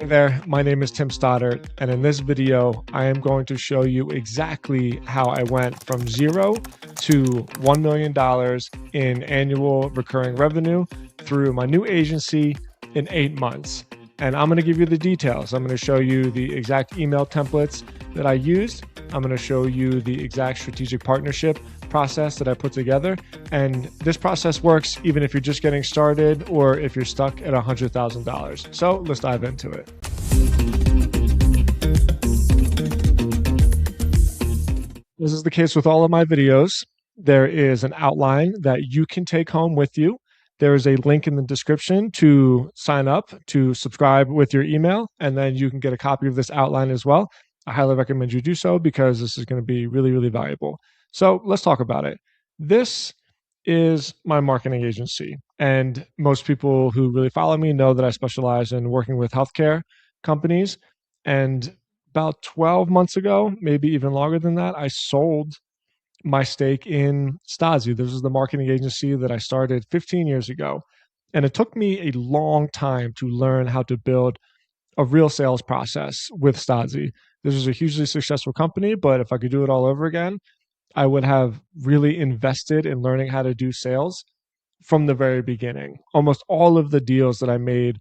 Hey there, my name is Tim Stoddart, and in this video, I am going to show you exactly how I went from zero to $1 million in annual recurring revenue through my new agency in 8 months. And I'm going to give you the details. I'm going to show you the exact email templates that I used. I'm going to show you the exact strategic partnership process that I put together. And this process works even if you're just getting started or if you're stuck at $100,000. So let's dive into it. This is the case with all of my videos. There is an outline that you can take home with you. There is a link in the description to sign up, to subscribe with your email, and then you can get a copy of this outline as well. I highly recommend you do so because this is going to be really, really valuable. So let's talk about it. This is my marketing agency. And most people who really follow me know that I specialize in working with healthcare companies. And about 12 months ago, maybe even longer than that, I sold my stake in Stasi. This is the marketing agency that I started 15 years ago. And it took me a long time to learn how to build a real sales process with Stasi. This was a hugely successful company, but if I could do it all over again, I would have really invested in learning how to do sales from the very beginning. Almost all of the deals that I made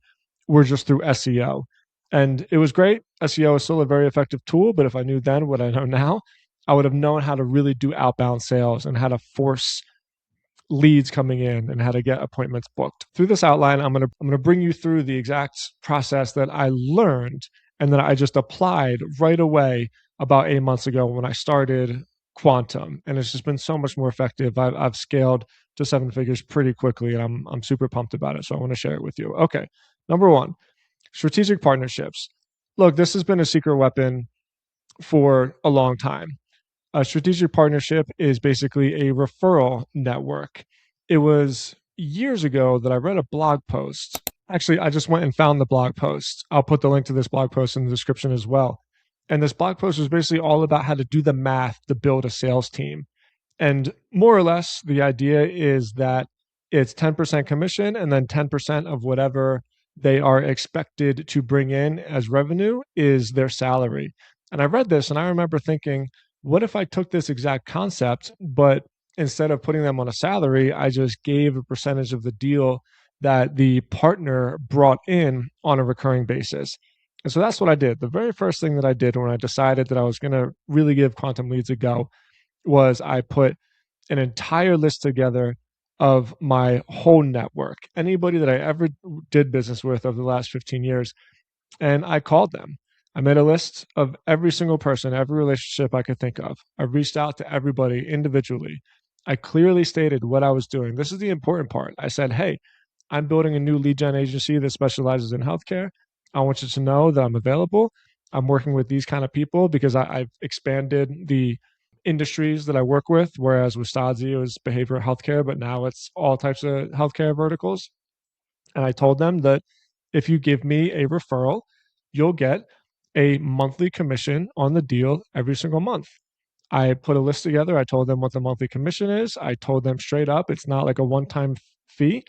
were just through SEO. And it was great. SEO is still a very effective tool, but if I knew then what I know now, I would have known how to really do outbound sales and how to force leads coming in and how to get appointments booked. Through this outline, I'm gonna bring you through the exact process that I learned and that I just applied right away about 8 months ago when I started Quantum, and it's just been so much more effective. I've scaled to seven figures pretty quickly, and I'm super pumped about it. So I want to share it with you. Okay, number one, strategic partnerships. Look, this has been a secret weapon for a long time. A strategic partnership is basically a referral network. It was years ago that I read a blog post. Actually, I just went and found the blog post. I'll put the link to this blog post in the description as well. And this blog post was basically all about how to do the math to build a sales team. And more or less, the idea is that it's 10% commission and then 10% of whatever they are expected to bring in as revenue is their salary. And I read this and I remember thinking, what if I took this exact concept, but instead of putting them on a salary, I just gave a percentage of the deal that the partner brought in on a recurring basis? And so that's what I did. The very first thing that I did when I decided that I was going to really give Quantum Leads a go was I put an entire list together of my whole network, anybody that I ever did business with over the last 15 years, and I called them. I made a list of every single person, every relationship I could think of. I reached out to everybody individually. I clearly stated what I was doing. This is the important part. I said, hey, I'm building a new lead gen agency that specializes in healthcare. I want you to know that I'm available. I'm working with these kind of people because I've expanded the industries that I work with, whereas with Stasi, it was behavioral healthcare, but now it's all types of healthcare verticals. And I told them that if you give me a referral, you'll get a monthly commission on the deal every single month. I put a list together. I told them what the monthly commission is. I told them straight up, it's not like a one-time fee.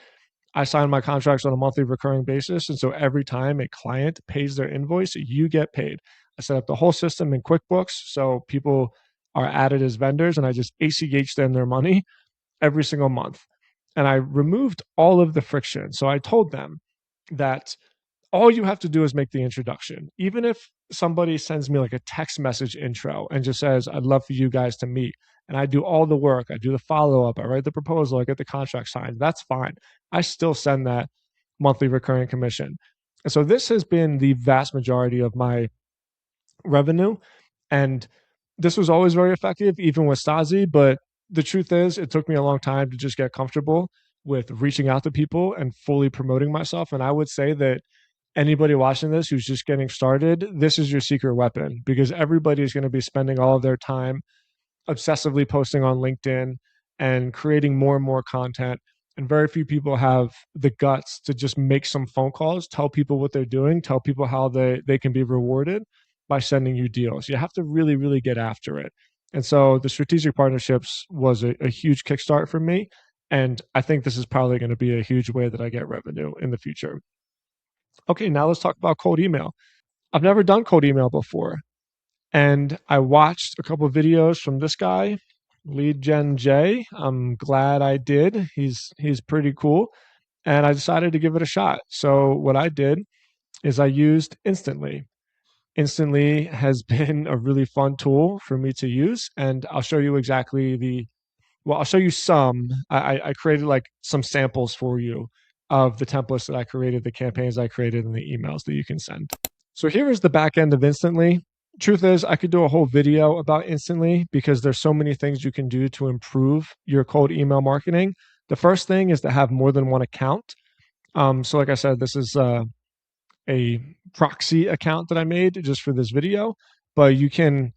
I sign my contracts on a monthly recurring basis. And so every time a client pays their invoice, you get paid. I set up the whole system in QuickBooks. So people are added as vendors and I just ACH them their money every single month. And I removed all of the friction. So I told them that all you have to do is make the introduction. Even if somebody sends me like a text message intro and just says, I'd love for you guys to meet. And I do all the work. I do the follow up. I write the proposal. I get the contract signed. That's fine. I still send that monthly recurring commission. And so this has been the vast majority of my revenue. And this was always very effective, even with Stasi. But the truth is, it took me a long time to just get comfortable with reaching out to people and fully promoting myself. And I would say that anybody watching this who's just getting started, this is your secret weapon because everybody is going to be spending all of their time obsessively posting on LinkedIn and creating more and more content. And very few people have the guts to just make some phone calls, tell people what they're doing, tell people how they can be rewarded by sending you deals. You have to really, really get after it. And so the strategic partnerships was a huge kickstart for me. And I think this is probably going to be a huge way that I get revenue in the future. Okay, now let's talk about cold email. I've never done cold email before. And I watched a couple of videos from this guy, Lead Gen J. I'm glad I did. He's pretty cool. And I decided to give it a shot. So what I did is I used Instantly. Instantly has been a really fun tool for me to use. And I'll show you exactly I'll show you some. I created like some samples for you of the templates that I created, the campaigns I created, and the emails that you can send. So here is the back end of Instantly. Truth is, I could do a whole video about Instantly because there's so many things you can do to improve your cold email marketing. The first thing is to have more than one account. So like I said, this is a proxy account that I made just for this video, but you can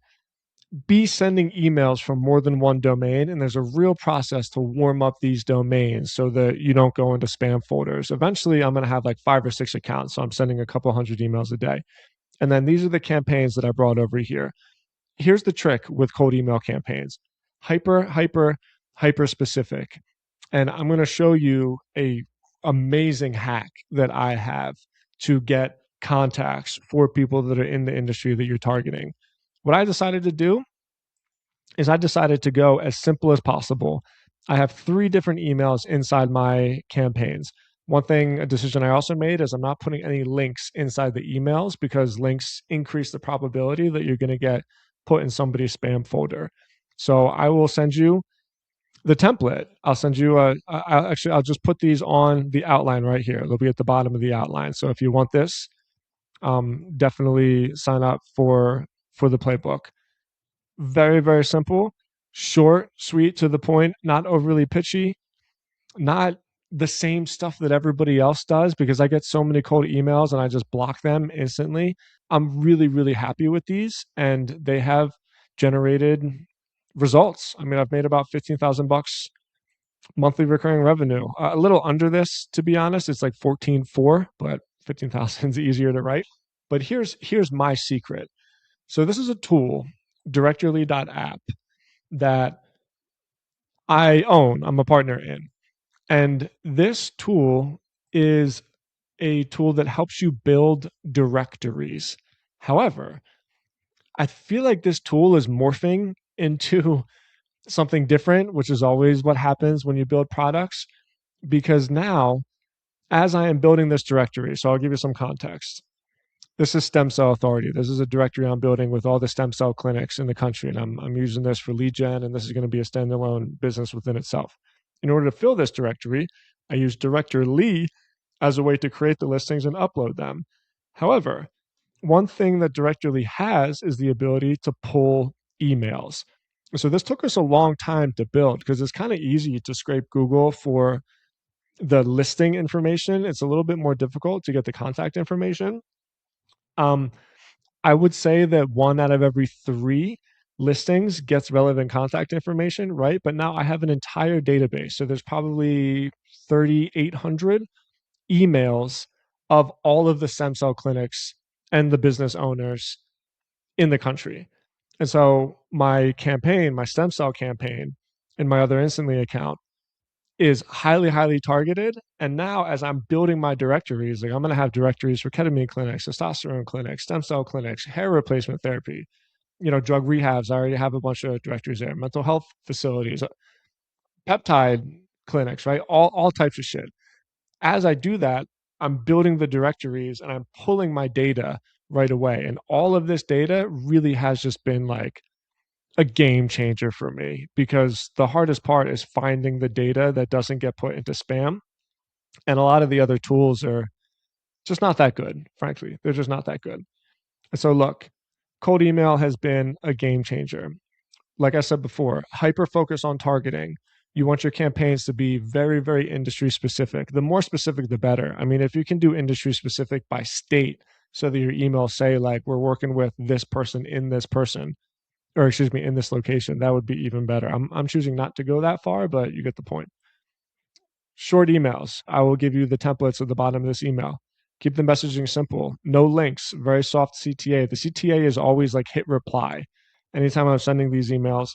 be sending emails from more than one domain, and there's a real process to warm up these domains so that you don't go into spam folders. Eventually, I'm going to have like 5 or 6 accounts, so I'm sending a couple hundred emails a day. And then these are the campaigns that I brought over here. Here's the trick with cold email campaigns: hyper specific. And I'm going to show you a amazing hack that I have to get contacts for people that are in the industry that you're targeting. What I decided to do is I decided to go as simple as possible. I have 3 different emails inside my campaigns. A decision I also made is I'm not putting any links inside the emails because links increase the probability that you're going to get put in somebody's spam folder. So I will send you the template. I'll send you I'll just put these on the outline right here. They'll be at the bottom of the outline. So if you want this, definitely sign up for the playbook. Very, very simple, short, sweet, to the point, not overly pitchy, not the same stuff that everybody else does because I get so many cold emails and I just block them instantly. I'm really, really happy with these and they have generated results. I mean, I've made about 15,000 bucks monthly recurring revenue. A little under this, to be honest. It's like 14.4, but 15,000 is easier to write. But here's my secret. So this is a tool, directory.app, that I own, I'm a partner in. And this tool is a tool that helps you build directories. However, I feel like this tool is morphing into something different, which is always what happens when you build products. Because now, as I am building this directory, so I'll give you some context. This is Stem Cell Authority. This is a directory I'm building with all the stem cell clinics in the country. And I'm using this for lead gen, and this is going to be a standalone business within itself. In order to fill this directory, I use Directory as a way to create the listings and upload them. However, one thing that Directory has is the ability to pull emails. So this took us a long time to build because it's kind of easy to scrape Google for the listing information. It's a little bit more difficult to get the contact information. I would say that 1 out of every 3 listings gets relevant contact information, right? But now I have an entire database. So there's probably 3,800 emails of all of the stem cell clinics and the business owners in the country. And so my campaign, my stem cell campaign, in my other Instantly account is highly, highly targeted. And now, as I'm building my directories, like I'm going to have directories for ketamine clinics, testosterone clinics, stem cell clinics, hair replacement therapy, drug rehabs. I already have a bunch of directories there, mental health facilities, peptide clinics, right? All types of shit. As I do that, I'm building the directories and I'm pulling my data right away. And all of this data really has just been like a game changer for me because the hardest part is finding the data that doesn't get put into spam. And a lot of the other tools are just not that good, frankly. They're just not that good. And so, look, cold email has been a game changer. Like I said before, hyper focus on targeting. You want your campaigns to be very, very industry specific. The more specific, the better. I mean, if you can do industry specific by state so that your emails say, like, we're working with this person in this person, or excuse me, in this location, that would be even better. I'm choosing not to go that far, but you get the point. Short emails. I will give you the templates at the bottom of this email. Keep the messaging simple. No links. Very soft CTA. The CTA is always like hit reply. Anytime I'm sending these emails,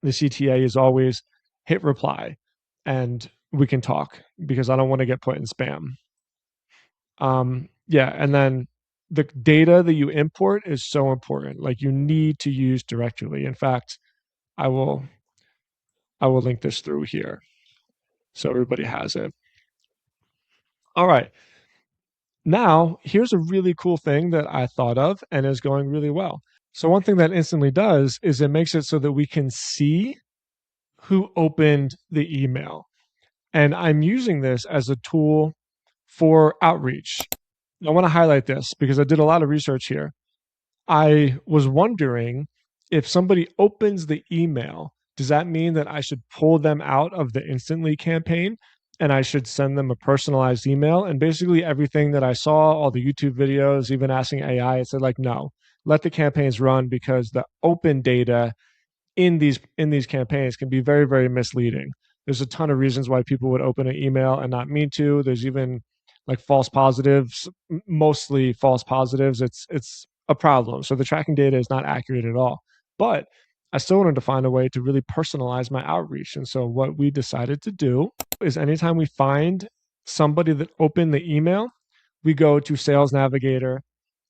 the CTA is always hit reply and we can talk because I don't want to get put in spam. Yeah, and then the data that you import is so important. Like you need to use directly. In fact, I will I will link this through here so everybody has it. All right. Now, here's a really cool thing that I thought of and is going really well. So one thing that instantly does is it makes it so that we can see who opened the email. And I'm using this as a tool for outreach. I want to highlight this because I did a lot of research here. I was wondering if somebody opens the email, does that mean that I should pull them out of the Instantly campaign and I should send them a personalized email? And basically, everything that I saw, all the YouTube videos, even asking AI, it said, like, no, let the campaigns run because the open data in these campaigns can be very, very misleading. There's a ton of reasons why people would open an email and not mean to. There's even like false positives, mostly false positives. It's a problem. So the tracking data is not accurate at all. But I still wanted to find a way to really personalize my outreach. And so what we decided to do is anytime we find somebody that opened the email, we go to Sales Navigator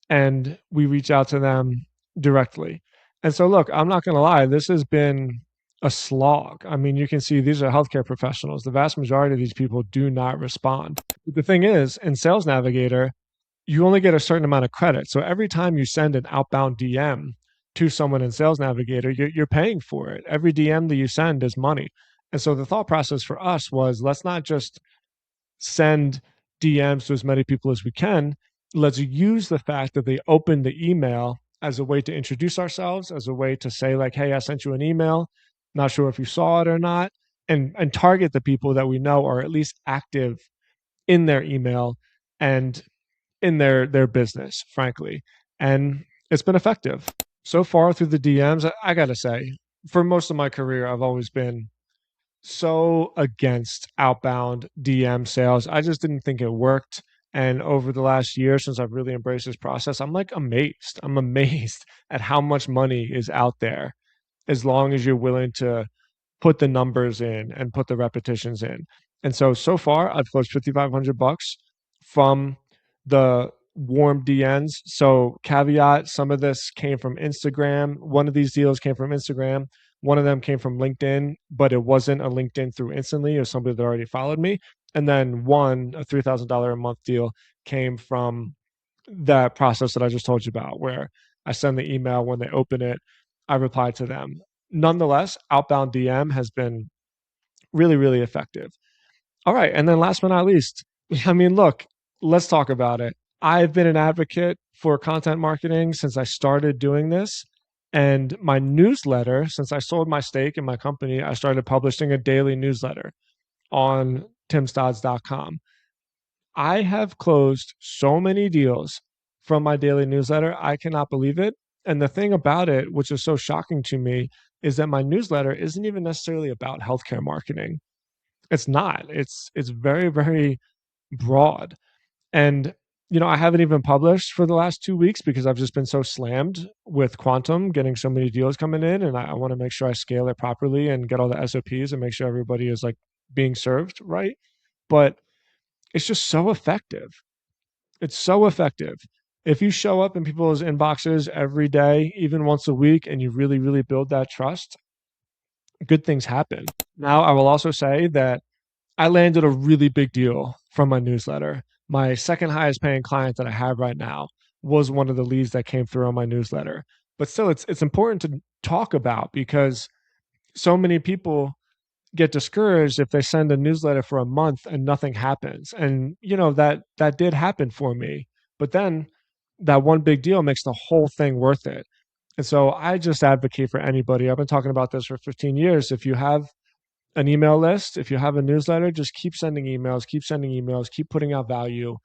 and we reach out to them directly. And so, look, I'm not going to lie, this has been a slog. I mean, you can see these are healthcare professionals. The vast majority of these people do not respond. But the thing is, in Sales Navigator, you only get a certain amount of credit. So every time you send an outbound DM to someone in Sales Navigator, you're paying for it. Every DM that you send is money. And so the thought process for us was let's not just send DMs to as many people as we can. Let's use the fact that they opened the email as a way to introduce ourselves, as a way to say, like, hey, I sent you an email. Not sure if you saw it or not. And target the people that we know are at least active in their email and in their business, frankly. And it's been effective. So far through the DMs, I gotta say, for most of my career, I've always been so against outbound DM sales. I just didn't think it worked. And over the last year, since I've really embraced this process, I'm like amazed. I'm amazed at how much money is out there as long as you're willing to put the numbers in and put the repetitions in. And so far I've closed 5,500 bucks from the warm DNs. So caveat, some of this came from Instagram. One of these deals came from Instagram. One of them came from LinkedIn, but it wasn't a LinkedIn through Instantly or somebody that already followed me. And then one, a $3,000 a month deal came from that process that I just told you about, where I send the email when they open it, I reply to them. Nonetheless, outbound DM has been really, really effective. All right. And then last but not least, I mean, look, let's talk about it. I've been an advocate for content marketing since I started doing this. And my newsletter, since I sold my stake in my company, I started publishing a daily newsletter on timstodds.com. I have closed so many deals from my daily newsletter. I cannot believe it. And the thing about it, which is so shocking to me, is that my newsletter isn't even necessarily about healthcare marketing. It's not. It's very, very broad. And I haven't even published for the last 2 weeks because I've just been so slammed with Quantum, getting so many deals coming in, and I want to make sure I scale it properly and get all the SOPs and make sure everybody is like being served right. But it's just so effective. It's so effective. If you show up in people's inboxes every day, even once a week, and you really, really build that trust, good things happen. Now, I will also say that I landed a really big deal from my newsletter. My second highest paying client that I have right now was one of the leads that came through on my newsletter. But still, it's important to talk about because so many people get discouraged if they send a newsletter for a month and nothing happens. And that did happen for me. But then that one big deal makes the whole thing worth it. And so I just advocate for anybody. I've been talking about this for 15 years. If you have an email list, if you have a newsletter, just keep sending emails, keep putting out value,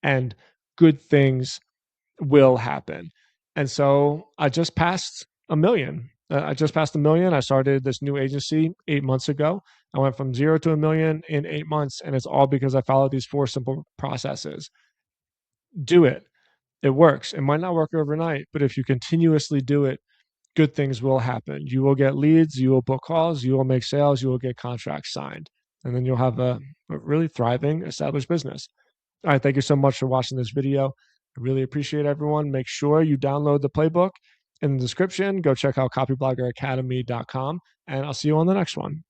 and good things will happen. And so I just passed a million. I just passed a million. I started this new agency 8 months ago. I went from 0 to a million in 8 months, and it's all because I followed these 4 simple processes. Do it. It works. It might not work overnight, but if you continuously do it, good things will happen. You will get leads, you will book calls, you will make sales, you will get contracts signed, and then you'll have a really thriving, established business. All right, thank you so much for watching this video. I really appreciate everyone. Make sure you download the playbook in the description. Go check out copybloggeracademy.com, and I'll see you on the next one.